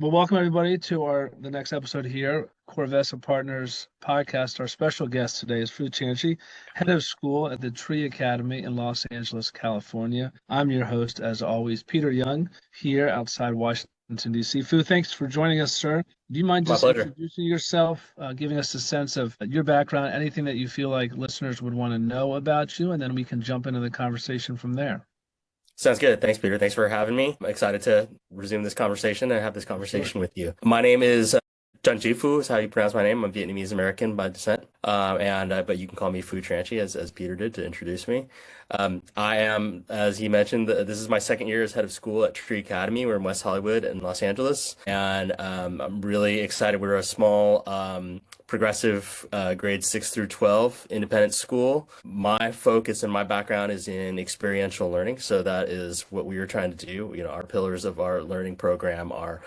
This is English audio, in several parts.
Well, welcome everybody to the next episode here, Corvessa Partners podcast. Our special guest today is Tranchi, head of school at the Tree Academy in Los Angeles, California. I'm your host, as always, Peter Young, here outside Washington, D.C. Fu, thanks for joining us, sir. Do you mind My just pleasure. introducing yourself, giving us a sense of your background, anything that you feel like listeners would want to know about you, and then we can jump into the conversation from there. Sounds good. Thanks, Peter. Thanks for having me. I'm excited to resume this conversation and have this Sure. conversation with you. My name is Tranchi Phu is how you pronounce my name. I'm Vietnamese American by descent. And but you can call me Phu Tranchi as Peter did to introduce me. I am, as he mentioned, this is my second year as head of school at Tree Academy. We're in West Hollywood in Los Angeles, and I'm really excited. We're a small progressive grades 6 through 12 independent school. My focus and my background is in experiential learning, so that is what we are trying to do. Our pillars of our learning program are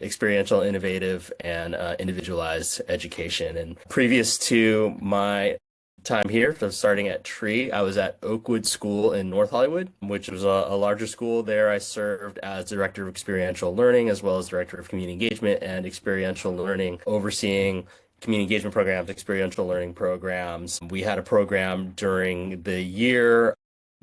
experiential, innovative, and individualized education. And previous to my time here, so starting at Tree, I was at Oakwood School in North Hollywood, which was a larger school. There I served as director of experiential learning as well as director of community engagement and experiential learning, overseeing community engagement programs, experiential learning programs. We had a program during the year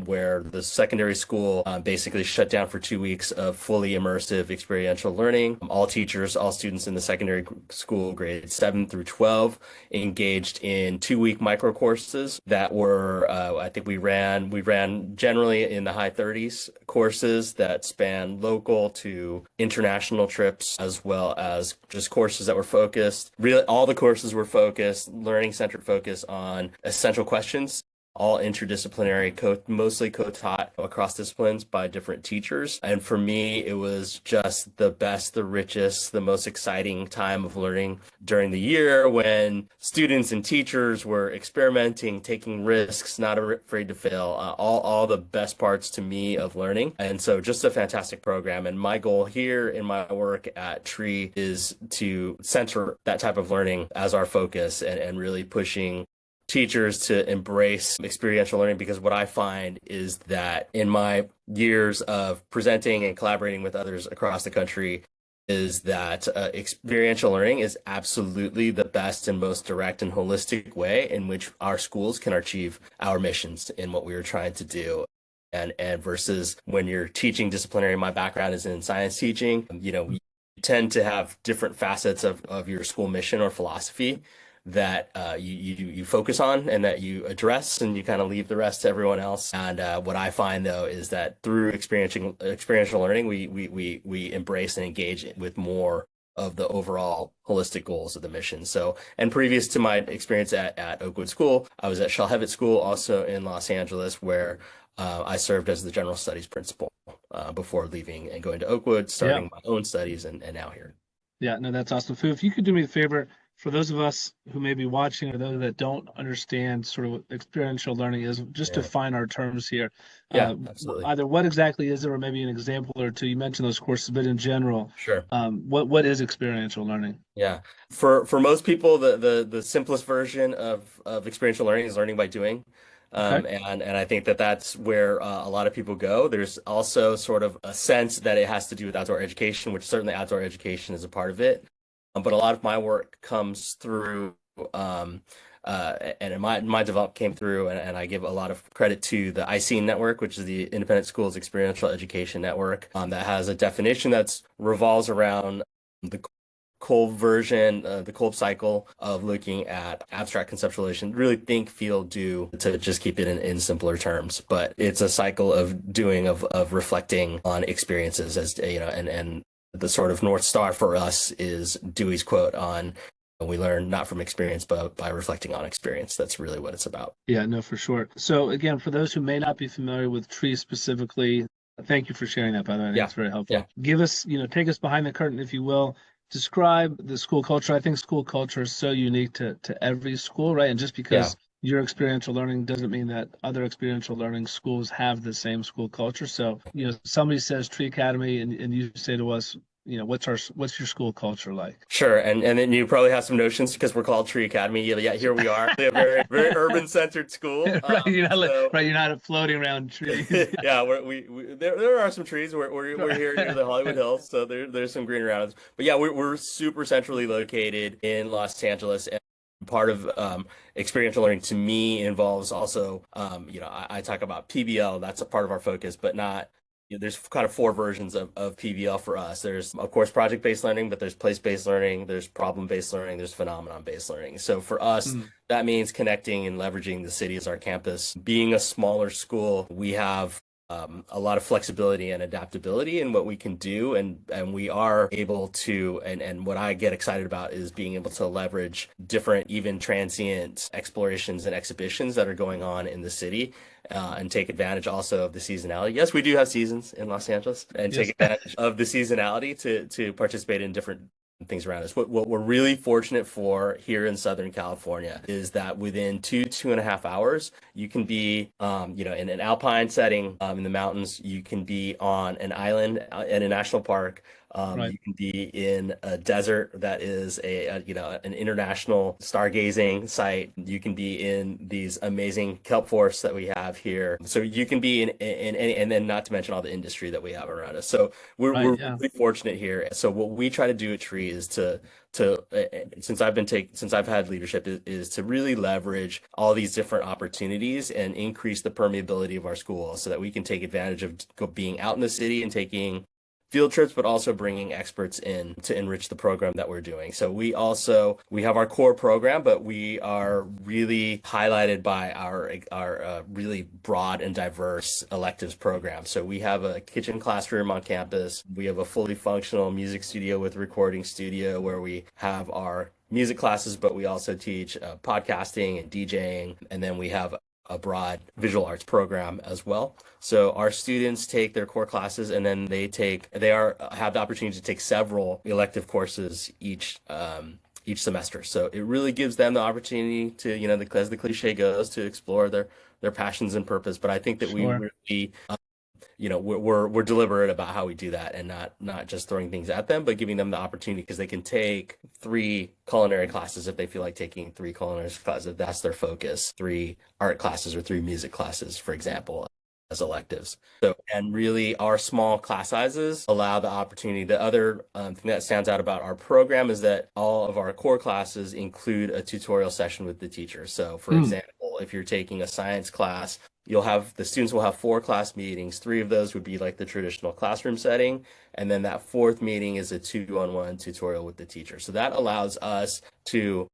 where the secondary school basically shut down for 2 weeks of fully immersive experiential learning. All teachers, all students in the secondary school, grades 7 through 12, engaged in 2 week micro courses that were, I think we ran generally in the high 30s courses that span local to international trips, as well as just courses that were focused. Really, all the courses were focused, learning centered focus on essential questions, all interdisciplinary, mostly co-taught across disciplines by different teachers. And for me, it was just the best, the richest, the most exciting time of learning during the year when students and teachers were experimenting, taking risks, not afraid to fail, all the best parts to me of learning. And so just a fantastic program. And my goal here in my work at Tree is to center that type of learning as our focus and really pushing teachers to embrace experiential learning, because what I find is that in my years of presenting and collaborating with others across the country is that experiential learning is absolutely the best and most direct and holistic way in which our schools can achieve our missions in what we are trying to do. And versus when you're teaching disciplinary, my background is in science teaching, we tend to have different facets of your school mission or philosophy that you focus on and that you address, and you kind of leave the rest to everyone else. And what I find though is that through experiential learning, we embrace and engage with more of the overall holistic goals of the mission. So, and previous to my experience at Oakwood School, I was at Shell School, also in Los Angeles, where I served as the general studies principal before leaving and going to Oakwood, Yeah. starting my own studies, and now here. Yeah, no, that's awesome. Fu, if you could do me a favor, for those of us who may be watching or those that don't understand sort of what experiential learning is, just Yeah, define our terms here. yeah, absolutely. Either what exactly is it, or maybe an example or two. You mentioned those courses, but in general, Sure. what is experiential learning? Yeah. For most people, the simplest version of experiential learning is learning by doing. Okay. And I think that that's where a lot of people go. There's also sort of a sense that it has to do with outdoor education, which certainly outdoor education is a part of it. But a lot of my work comes through, and my development came through, and I give a lot of credit to the ICENE network, which is the Independent Schools Experiential Education Network, that has a definition that revolves around the the Kolb cycle of looking at abstract conceptualization, really think, feel, do, to just keep it in simpler terms. But it's a cycle of doing, of reflecting on experiences, as and the sort of North Star for us is Dewey's quote on, we learn not from experience, but by reflecting on experience. That's really what it's about. Yeah, no, for sure. So again, for those who may not be familiar with Tree specifically, thank you for sharing that, by the way. I think Yeah. it's very Yeah. helpful. Give us, take us behind the curtain, if you will. Describe the school culture. I think school culture is so unique to every school, right? And just Yeah. because your experiential learning doesn't mean that other experiential learning schools have the same school culture. So, somebody says Tree Academy, and you say to us, what's your school culture like? Sure, and then you probably have some notions because we're called Tree Academy. Yeah, yeah, here we are, a very urban centered school. Right, So you're not floating around trees. yeah, there are some trees. We're here near the Hollywood Right. Hills, so there's some green around us. But yeah, we're super centrally located in Los Angeles, and part of experiential learning to me involves also I talk about PBL. That's a part of our focus, but not. There's kind of four versions of PBL for us. There's, of course, project-based learning, but there's place-based learning, there's problem-based learning, there's phenomenon-based learning. So for us, Mm, that means connecting and leveraging the city as our campus. Being a smaller school, we have a lot of flexibility and adaptability in what we can do, and we are able to. And what I get excited about is being able to leverage different, even transient explorations and exhibitions that are going on in the city. And take advantage also of the seasonality. Yes, we do have seasons in Los Angeles, and take yes. advantage of the seasonality to participate in different things around us. What we're really fortunate for here in Southern California is that within 2.5 hours, you can be, in an alpine setting, in the mountains. You can be on an island in a national park. Right. You can be in a desert that is an international stargazing site. You can be in these amazing kelp forests that we have here. So you can be in any, and then not to mention all the industry that we have around us. So Right. we're Yeah. really fortunate here. So what we try to do at Tree is since I've had leadership is to really leverage all these different opportunities and increase the permeability of our school so that we can take advantage of being out in the city and taking field trips, but also bringing experts in to enrich the program that we're doing. So we have our core program, but we are really highlighted by our really broad and diverse electives program. So we have a kitchen classroom on campus. We have a fully functional music studio with recording studio where we have our music classes, but we also teach podcasting and DJing. And then we have a broad visual arts program as well. So our students take their core classes and then have the opportunity to take several elective courses each semester. So it really gives them the opportunity to, as the cliche goes, to explore their passions and purpose. But I think that we Sure. really we're deliberate about how we do that and not just throwing things at them, but giving them the opportunity because they can take 3 culinary classes if they feel like taking 3 culinary classes, if that's their focus, 3 art classes or 3 music classes, for example, as electives. So, and really our small class sizes allow the opportunity. The other thing that stands out about our program is that all of our core classes include a tutorial session with the teacher. So for Mm, example, if you're taking a science class, the students will have 4 class meetings. 3 of those would be like the traditional classroom setting, and then that fourth meeting is a 2-on-1 tutorial with the teacher. So that allows us to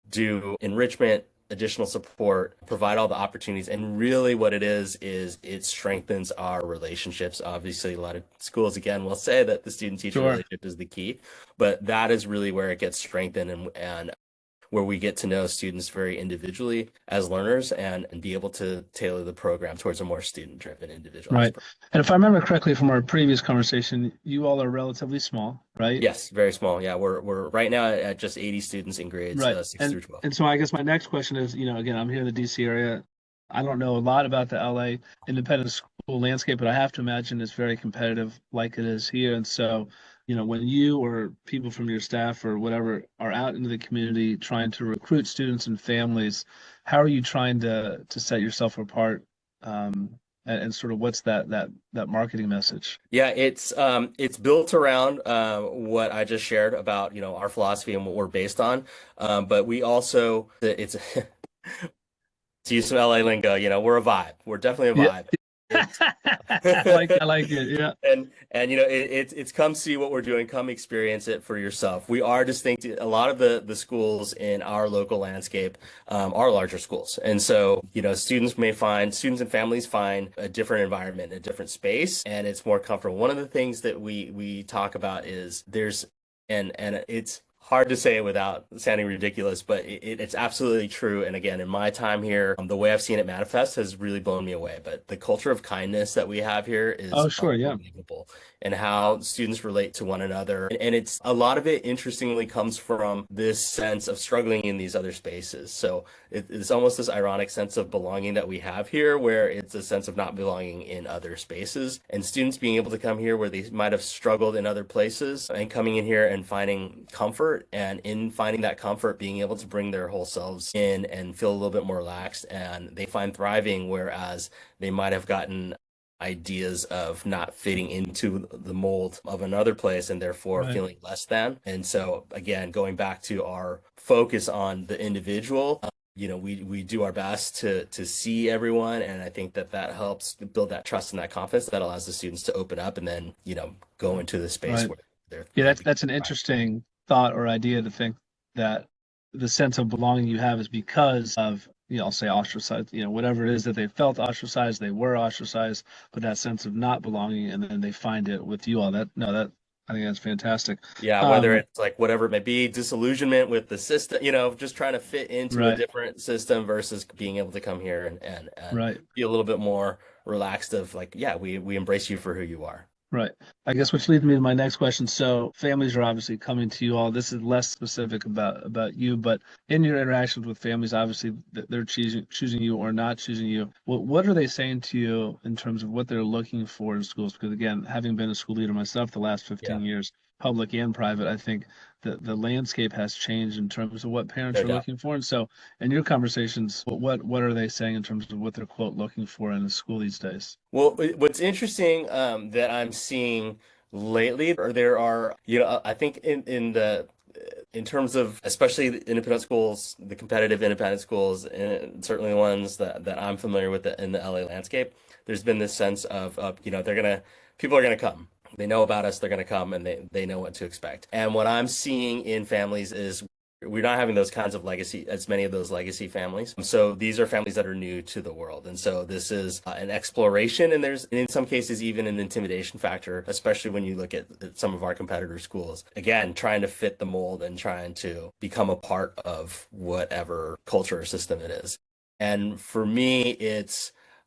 do enrichment, additional support, provide all the opportunities, and really what it is it strengthens our relationships. Obviously, a lot of schools again will say that the student-teacher sure. relationship is the key, but that is really where it gets strengthened and where we get to know students very individually as learners and be able to tailor the program towards a more student-driven, individualized Right. program. And if I remember correctly from our previous conversation, you all are relatively small, right? Yes, very small. Yeah, we're right now at just 80 students in grades Right. 6 And through 12. and so I guess my next question is, again, I'm here in the DC area. I don't know a lot about the LA independent school landscape, but I have to imagine it's very competitive like it is here. And so, when you or people from your staff or whatever are out into the community trying to recruit students and families, how are you trying to set yourself apart? And sort of what's that marketing message? Yeah, it's built around what I just shared about our philosophy and what we're based on. But we also it's to use some LA lingo, we're a vibe. We're definitely a Yeah. vibe. It's I like it. Yeah. and it's come see what we're doing, come experience it for yourself. We are distinct. A lot of the schools in our local landscape are larger schools, and so students and families find a different environment, a different space, and it's more comfortable. One of the things that we talk about is and it's hard to say it without sounding ridiculous, but it's absolutely true. And again, in my time here, the way I've seen it manifest has really blown me away. But the culture of kindness that we have here is Oh, sure, yeah, unbelievable, and how students relate to one another. And it's a lot of it, interestingly, comes from this sense of struggling in these other spaces. So it's almost this ironic sense of belonging that we have here, where it's a sense of not belonging in other spaces, and students being able to come here where they might have struggled in other places and coming in here and finding comfort, and in finding that comfort, being able to bring their whole selves in and feel a little bit more relaxed, and they find thriving, whereas they might have gotten ideas of not fitting into the mold of another place and therefore right, feeling less than. And so, again, going back to our focus on the individual, we do our best to see everyone, and I think that that helps build that trust and that confidence that allows the students to open up and then, go into the space right. where Yeah, they that's become an right. interesting thought or idea to think that the sense of belonging you have is because of, I'll say ostracized, whatever it is that they felt ostracized, they were ostracized, but that sense of not belonging, and then they find it with you all. That no, that I think that's fantastic. Yeah, whether Um, it's like whatever it may be, disillusionment with the system, just trying to fit into a right, different system versus being able to come here and right. be a little bit more relaxed of like, yeah, we embrace you for who you are. Right. I guess which leads me to my next question. So families are obviously coming to you all. This is less specific about you, but in your interactions with families, obviously they're choosing you or not choosing you. What are they saying to you in terms of what they're looking for in schools? Because again, having been a school leader myself the last Yeah, 15 years, public and private, I think the landscape has changed in terms of what parents no are doubt. looking for. And so in your conversations, what are they saying in terms of what they're quote looking for in a school these days? Well, what's interesting that I'm seeing lately, or there are, I think in terms of especially the independent schools, the competitive independent schools, and certainly ones that I'm familiar with in the LA landscape, there's been this sense of people are gonna come. They know about us, they're gonna come, and they know what to expect. And what I'm seeing in families is we're not having those kinds of legacy, as many of those legacy families. So these are families that are new to the world. And so this is an exploration, and there's, in some cases, even an intimidation factor, especially when you look at some of our competitor schools. Again, trying to fit the mold and trying to become a part of whatever culture or system it is. And for me,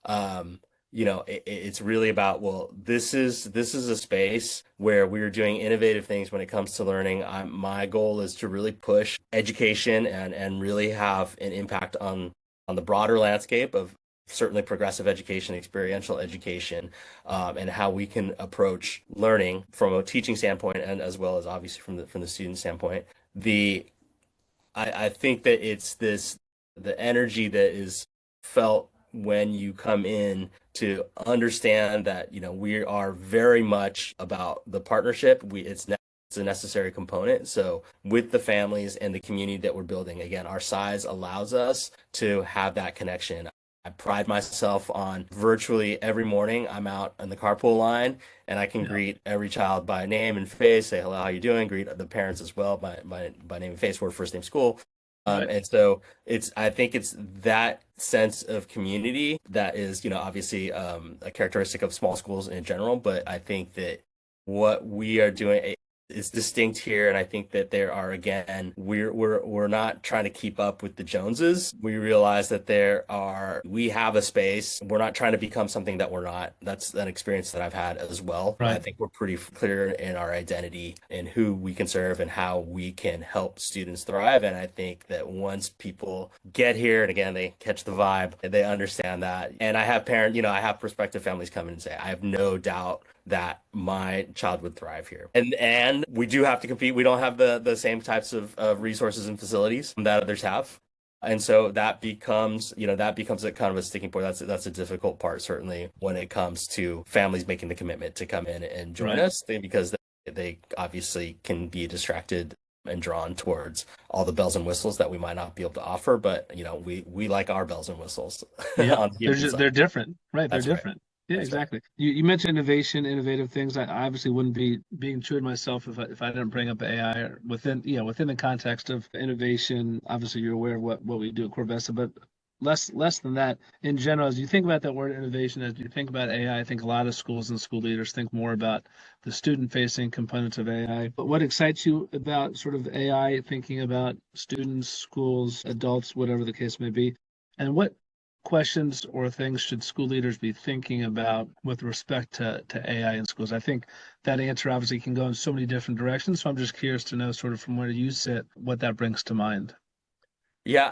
um, it's really about, well, this is a space where we're doing innovative things when it comes to learning. My goal is to really push education and really have an impact on the broader landscape of certainly progressive education, experiential education, and how we can approach learning from a teaching standpoint and as well as obviously from the student standpoint. The I think that it's the energy that is felt when you come in to understand that, we are very much about the partnership. It's a necessary component. So with the families and the community that we're building, again, our size allows us to have that connection. I pride myself on virtually every morning I'm out on the carpool line and I can Yeah. greet every child by name and face, say hello, how you doing? Greet the parents as well by name and face, word, first name, school. Right. And so I think it's that sense of community that is, obviously a characteristic of small schools in general. But I think that what we are doing is distinct here, and I think that there are again, we're not trying to keep up with the Joneses. We realize that we have a space. We're not trying to become something that we're not. That's an experience that I've had as well. I Right. think we're pretty clear in our identity and who we can serve and how we can help students thrive. And I think that once people get here, and again, they catch the vibe, they understand that. And I have prospective families come in and say, I have no doubt that my child would thrive here. And we do have to compete. We don't have the same types of resources and facilities that others have. And so that becomes a kind of a sticking point. That's a difficult part, certainly, when it comes to families making the commitment to come in and join Right. us, because they obviously can be distracted and drawn towards all the bells and whistles that we might not be able to offer. But we like our bells and whistles Yeah, on the human side. they're different, right? They're That's right. different. Yeah, That's right. exactly. You mentioned innovation, innovative things. I obviously wouldn't be being true to myself if I didn't bring up AI or within the context of innovation. Obviously, you're aware of what we do at Corvessa, but less than that. In general, as you think about that word innovation, as you think about AI, I think a lot of schools and school leaders think more about the student-facing components of AI. But what excites you about sort of AI, thinking about students, schools, adults, whatever the case may be, and what questions or things should school leaders be thinking about with respect to AI in schools? I think that answer obviously can go in so many different directions. So I'm just curious to know, sort of from where you sit, what that brings to mind. Yeah,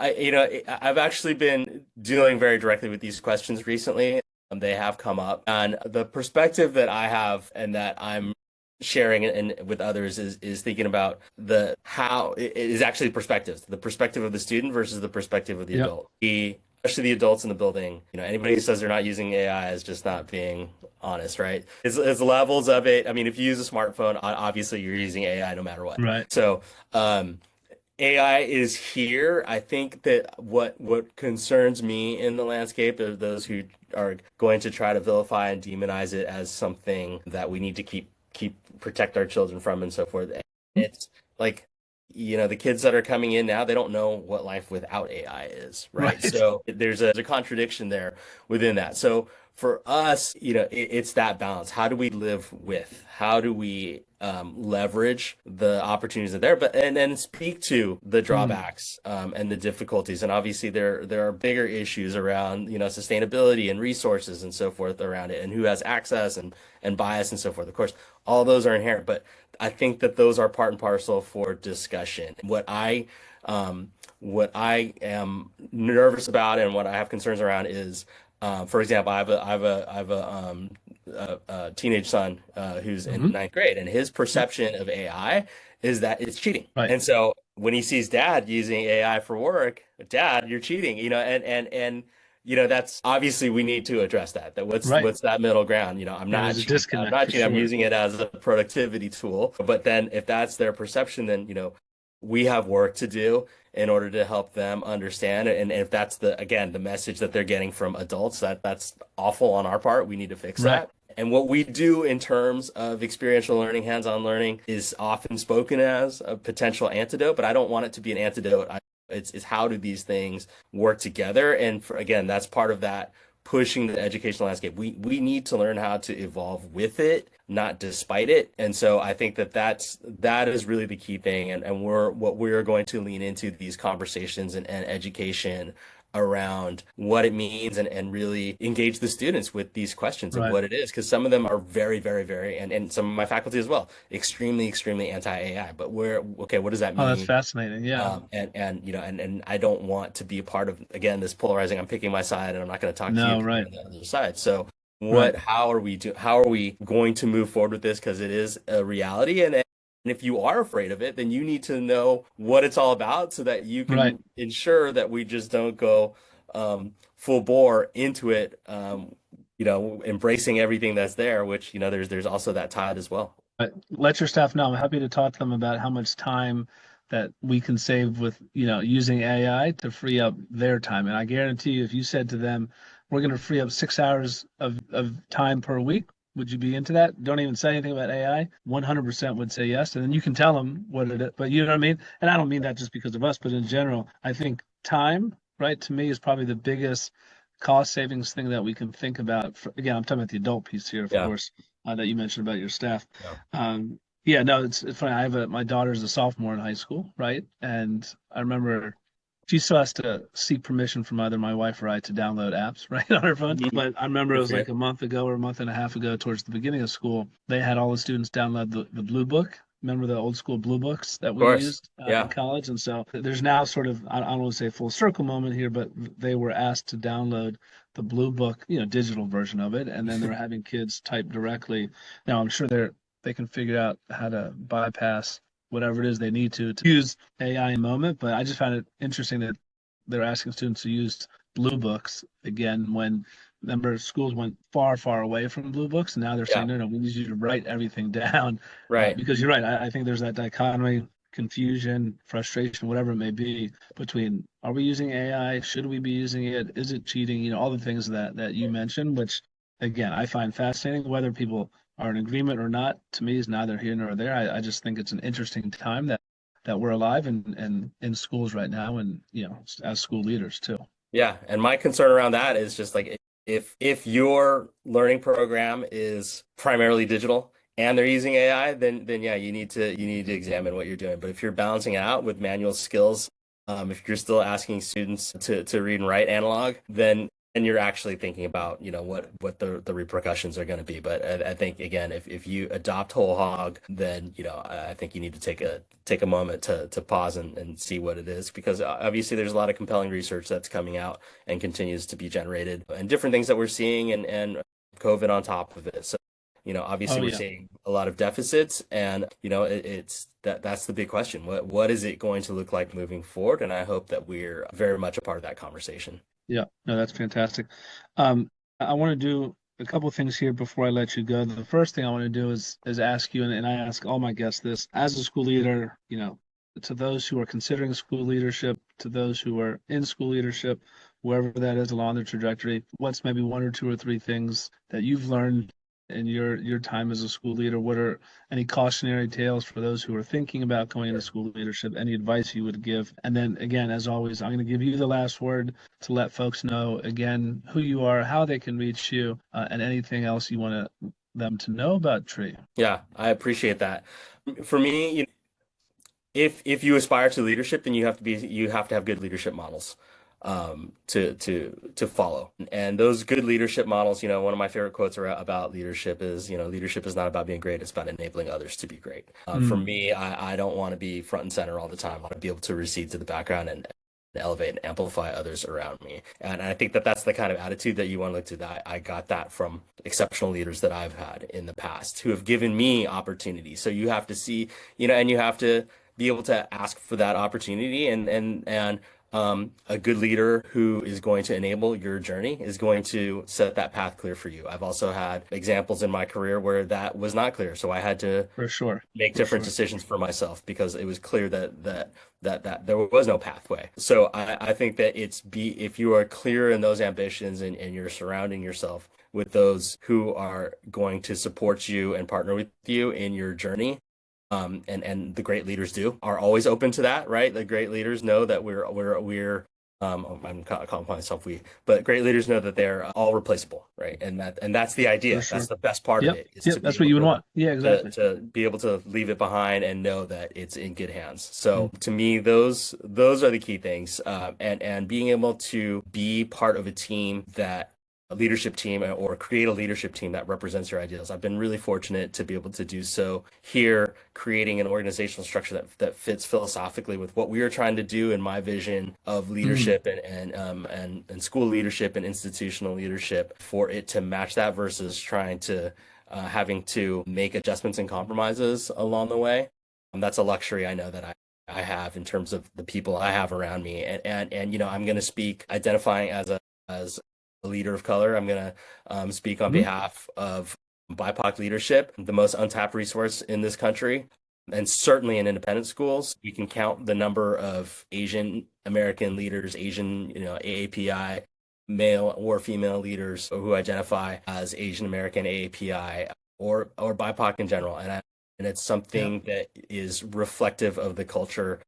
I've actually been dealing very directly with these questions recently. They have come up, and the perspective that I have and that I'm sharing and with others is thinking about the how it is actually perspectives, the perspective of the student versus the perspective of the Yep. adult. Especially the adults in the building, anybody who says they're not using AI is just not being honest, right? It's levels of it. I mean, if you use a smartphone, obviously you're using AI no matter what. Right. So, AI is here. I think that what concerns me in the landscape are those who are going to try to vilify and demonize it as something that we need to keep protect our children from and so forth. It's like, the kids that are coming in now, they don't know what life without AI is, right? Right. So there's a contradiction there within that. So for us, it's that balance. How do we live with? How do we leverage the opportunities that are there, but and then speak to the Mm, drawbacks and the difficulties. And obviously, there are bigger issues around sustainability and resources and so forth around it, and who has access and bias and so forth. Of course, all those are inherent, but I think that those are part and parcel for discussion. What I am nervous about and what I have concerns around is, for example, I have a teenage son who's in hmm ninth grade, and his Yep. perception of AI is that it's cheating. Right. And so when he sees dad using AI for work, dad, you're cheating, that's obviously we need to address that. That what's Right. what's that middle ground? I'm Yeah, not there's a cheating. I'm disconnect not for cheating. I'm sure. using it as a productivity tool. But then if that's their perception, then we have work to do in order to help them understand. And if that's again, the message that they're getting from adults, that's awful on our part. We need to fix Right. that. And what we do in terms of experiential learning, hands-on learning, is often spoken as a potential antidote, but I don't want it to be an antidote. It's how do these things work together? And again, that's part of that pushing the educational landscape. We need to learn how to evolve with it, not despite it. And so I think that is really the key thing. And we're going to lean into these conversations and education around what it means and really engage the students with these questions of Right. what it is. Because some of them are very, very, very, and some of my faculty as well, extremely, extremely anti-AI. But okay, what does that Oh, that's mean? fascinating. Yeah. And I don't want to be a part of, again, this polarizing. I'm picking my side, and I'm not going to talk to you No, because you're right. on the other side. So Right. how are we going to move forward with this? Because it is a reality, and if you are afraid of it, then you need to know what it's all about so that you Right. can ensure that we just don't go full bore into it, embracing everything that's there, which, there's also that tide as well. But let your staff know. I'm happy to talk to them about how much time that we can save with, using AI to free up their time. And I guarantee you, if you said to them, we're going to free up 6 hours of time per week, would you be into that? Don't even say anything about AI. 100% would say yes. And then you can tell them what it is. But you know what I mean? And I don't mean that just because of us, but in general, I think time, right, to me is probably the biggest cost savings thing that we can think about. Again, I'm talking about the adult piece here, of Yeah. course, that you mentioned about your staff. Yeah. Yeah, no, it's funny. My daughter's a sophomore in high school, right? And I remember she still has to seek permission from either my wife or I to download apps, right, on her phone. Mhm. But I remember it Good was for you. like a month ago or a month and a half ago, towards the beginning of school, they had all the students download the Blue Book. Remember the old school Blue Books that Of we course. used in Yeah. college? And so there's now sort of, I don't want to say full circle moment here, but they were asked to download the Blue Book, digital version of it, and then they were having kids type directly. Now I'm sure they can figure out how to bypass whatever it is they need to use AI in a moment. But I just found it interesting that they're asking students to use blue books again when remember schools went far, far away from blue books, and now they're Yeah. saying, no, we need you to write everything down Right. because you're right. I think there's that dichotomy, confusion, frustration, whatever it may be, between are we using AI? Should we be using it? Is it cheating? All the things that you mentioned, which again I find fascinating. Whether people are in agreement or not, to me is neither here nor there. I just think it's an interesting time that we're alive and in schools right now, and as school leaders too. Yeah, and my concern around that is just like if your learning program is primarily digital and they're using AI, then yeah, you need to examine what you're doing. But if you're balancing it out with manual skills, if you're still asking students to read and write analog, then you're actually thinking about, what the repercussions are going to be. But I think again, if you adopt whole hog, then I think you need to take a moment to pause and see what it is, because obviously there's a lot of compelling research that's coming out and continues to be generated, and different things that we're seeing, and COVID on top of it. So, obviously Oh we're yeah. seeing a lot of deficits, and it's that's the big question. What is it going to look like moving forward? And I hope that we're very much a part of that conversation. Yeah, no, that's fantastic. I want to do a couple things here before I let you go. The first thing I want to do is ask you, and I ask all my guests this, as a school leader, to those who are considering school leadership, to those who are in school leadership, wherever that is along their trajectory, what's maybe one or two or three things that you've learned in your time as a school leader? What are any cautionary tales for those who are thinking about going into school leadership? Any advice you would give? And then again, as always, I'm going to give you the last word to let folks know again who you are, how they can reach you, and anything else you want them to know about Tree. Yeah, I appreciate that. For me, if you aspire to leadership, then you have to have good leadership models to follow. And those good leadership models, one of my favorite quotes about leadership is, leadership is not about being great, it's about enabling others to be great. For Mm, me, I don't want to be front and center all the time. I want to be able to recede to the background and elevate and amplify others around me. And I think that that's the kind of attitude that you want to look to. That I got that from exceptional leaders that I've had in the past who have given me opportunities. So you have to see, and you have to be able to ask for that opportunity, and a good leader who is going to enable your journey is going to set that path clear for you. I've also had examples in my career where that was not clear, so I had to for sure. make For different sure. decisions for myself because it was clear that there was no pathway. So I think that if you are clear in those ambitions, and you're surrounding yourself with those who are going to support you and partner with you in your journey, and the great leaders are always open to that, right? The great leaders know that calling myself we, but great leaders know that they're all replaceable, right? And that's the For idea. That's sure. the best part of Yep. it, is Yep. to be That's what able you would to want. Yeah, to exactly. to be able to leave it behind and know that it's in good hands. Mm, So to me, those are the key things, and being able to be part of a leadership team, or create a leadership team that represents your ideals. I've been really fortunate to be able to do so here, creating an organizational structure that fits philosophically with what we are trying to do in my vision of mm, leadership, and school leadership and institutional leadership, for it to match that versus trying to having to make adjustments and compromises along the way. That's a luxury I know that I have in terms of the people I have around me. And I'm going to speak identifying as a leader of color. I'm going to speak on mm. behalf of BIPOC leadership, the most untapped resource in this country. And certainly in independent schools, we can count the number of Asian American leaders, Asian, AAPI, male or female leaders who identify as Asian American, AAPI, or BIPOC in general. And it's Yeah. something that is reflective of the culture,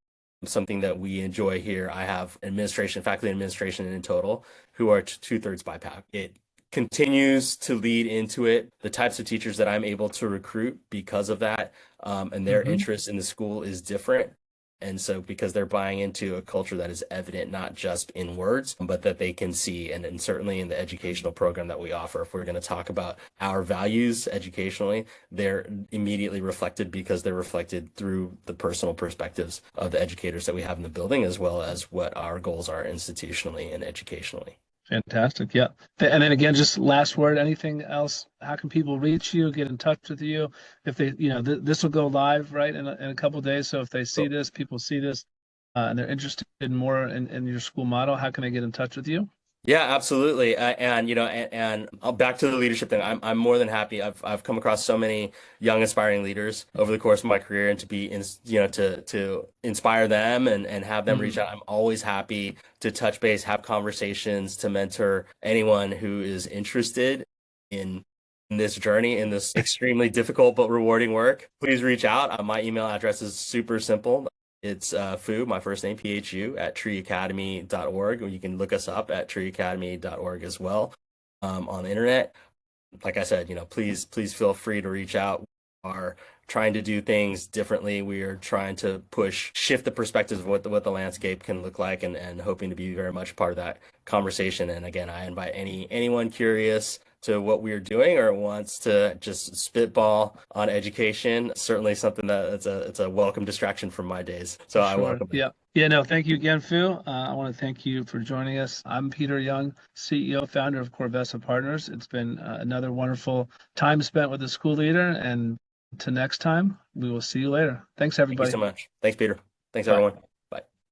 something that we enjoy here. I have faculty administration in total, who are two-thirds BIPOC. It continues to lead into it. The types of teachers that I'm able to recruit because of that, and their Hmm. interest in the school is different. And so, because they're buying into a culture that is evident, not just in words, but that they can see, and certainly in the educational program that we offer, if we're going to talk about our values educationally, they're immediately reflected because they're reflected through the personal perspectives of the educators that we have in the building, as well as what our goals are institutionally and educationally. Fantastic. Yeah. And then again, just last word, anything else? How can people reach you, get in touch with you? If they, this will go live, right, in a couple of days. So if they see this, people see this, and they're interested in more in your school model, how can they get in touch with you? Yeah, absolutely. And back to the leadership thing. I'm more than happy. I've come across so many young aspiring leaders over the course of my career, and to be in, to inspire them, and have them reach Mm, out. I'm always happy to touch base, have conversations, to mentor anyone who is interested in in this journey, in this extremely difficult but rewarding work. Please reach out. My email address is super simple. It's Fu, my first name, PHU, at treeacademy.org, or you can look us up at treeacademy.org as well on the internet. Like I said, please feel free to reach out. We are trying to do things differently. We are trying to shift the perspectives of what the landscape can look like, and hoping to be very much part of that conversation. And again, I invite anyone curious to what we are doing or wants to just spitball on education. Certainly something that it's a welcome distraction from my days. For So I sure. welcome it. Yeah. Yeah, no, thank you again, Phil. I want to thank you for joining us. I'm Peter Young, CEO, founder of Corvessa Partners. It's been another wonderful time spent with the school leader. And to next time, we will see you later. Thanks, Thank you everybody. so much. Thanks, Peter. Thanks, Bye. everyone.